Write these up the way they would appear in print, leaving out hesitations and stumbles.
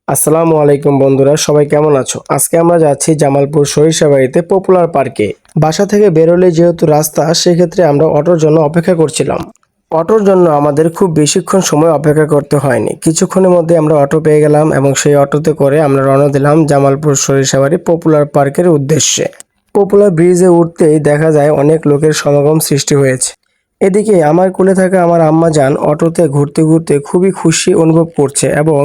আসসালামু আলাইকুম বন্ধুরা, সবাই কেমন আছো? আজকে আমরা যাচ্ছি জামালপুর সরিষাবাড়িতে পপুলার পার্কে। বাসা থেকে বেরোলে যেহেতু রাস্তা, সেক্ষেত্রে আমরা অটোর জন্য অপেক্ষা করছিলাম। অটোর জন্য আমাদের খুব বেশিক্ষণ সময় অপেক্ষা করতে হয়নি, কিছুক্ষণের মধ্যে আমরা অটো পেয়ে গেলাম এবং সেই অটোতে করে আমরা রওনা দিলাম জামালপুর সরিষাবাড়ি পপুলার পার্কের উদ্দেশ্যে। পপুলার ব্রিজে উঠতেই দেখা যায় অনেক লোকের সমাগম সৃষ্টি হয়েছে। এদিকে আমার কোলে থাকা আমার আম্মাজান অটোতে ঘুরতে ঘুরতে খুবই খুশি অনুভব করছে এবং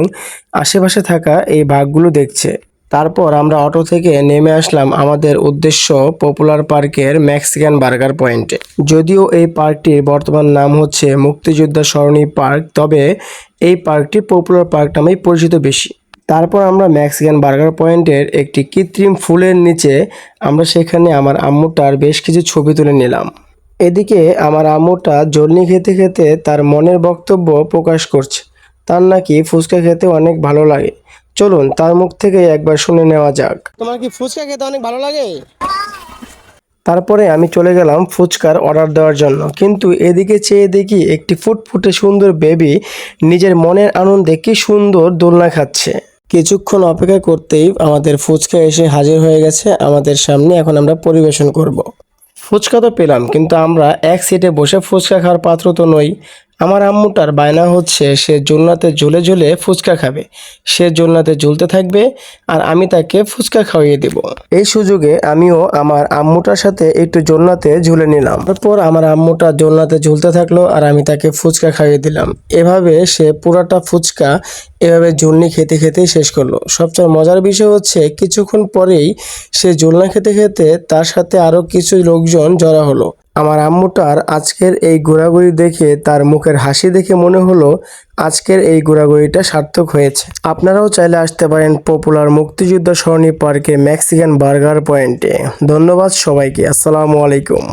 আশেপাশে থাকা এই বাঘগুলো দেখছে। তারপর আমরা অটো থেকে নেমে আসলাম আমাদের উদ্দেশ্য পপুলার পার্কের মেক্সিকান বার্গার পয়েন্টে। যদিও এই পার্কটির বর্তমান নাম হচ্ছে মুক্তিযোদ্ধা সরণি পার্ক, তবে এই পার্কটি পপুলার পার্ক নামেই পরিচিত বেশি। তারপর আমরা মেক্সিকান বার্গার পয়েন্টের একটি কৃত্রিম ফুলের নিচে আমরা সেখানে আমার আম্মুটার বেশ কিছু ছবি তুলে নিলাম। এদিকে আমার আম্মুটা জলনি খেতে খেতে তার মনের বক্তব্য প্রকাশ করছে। তার নাকি ফুচকা খেতে অনেক ভালো লাগে। চলুন তার মুখ থেকে একবার শুনে নেওয়া যাক। তোমার কি ফুচকা খেতে অনেক ভালো লাগে? তারপরে আমি চলে গেলাম ফুচকার অর্ডার দেওয়ার জন্য, কিন্তু এদিকে চেয়ে দেখি একটি ফুটফুটে সুন্দর বেবি নিজের মনের আনন্দে কি সুন্দর দোলনা খাচ্ছে। কিছুক্ষণ অপেক্ষা করতেই আমাদের ফুচকা এসে হাজির হয়ে গেছে আমাদের সামনে। এখন আমরা পরিবেশন করব। ফুচকা তো পেলাম, কিন্তু আমরা এক সিটে বসে ফুচকা খাওয়ার পাত্র তো নই। আমার আম্মুটার বায়না হচ্ছে সে জোলনাতে ঝুলে ঝুলে ফুচকা খাবে। সে জোলনাতে ঝুলতে থাকবে আর আমি তাকে ফুচকা খাইয়ে দেব। এই সুযোগে আমিও আমার আম্মুটার সাথে একটু জোলনাতে ঝুলে নিলাম। তারপর আমার আম্মুটা জোলনাতে ঝুলতে থাকলো আর আমি তাকে ফুচকা খাইয়ে দিলাম। এভাবে সে পুরাটা ফুচকা এভাবে ঝুলনি খেতে খেতে শেষ করলো। সবচেয়ে মজার বিষয় হচ্ছে কিছুক্ষণ পরেই সে ঝুলনা খেতে খেতে তার সাথে আরো কিছু লোকজন জড়ো হলো। আমার আম্মুটার আজকের এই ঘোরাঘুরি দেখে, তার মুখের হাসি দেখে মনে হলো আজকের এই ঘোরাঘুরিটা সার্থক হয়েছে। আপনারাও চাইলে আসতে পারেন পপুলার মুক্তিযোদ্ধা সরণি পার্কে মেক্সিকান বার্গার পয়েন্টে। ধন্যবাদ সবাইকে। আসসালামু আলাইকুম।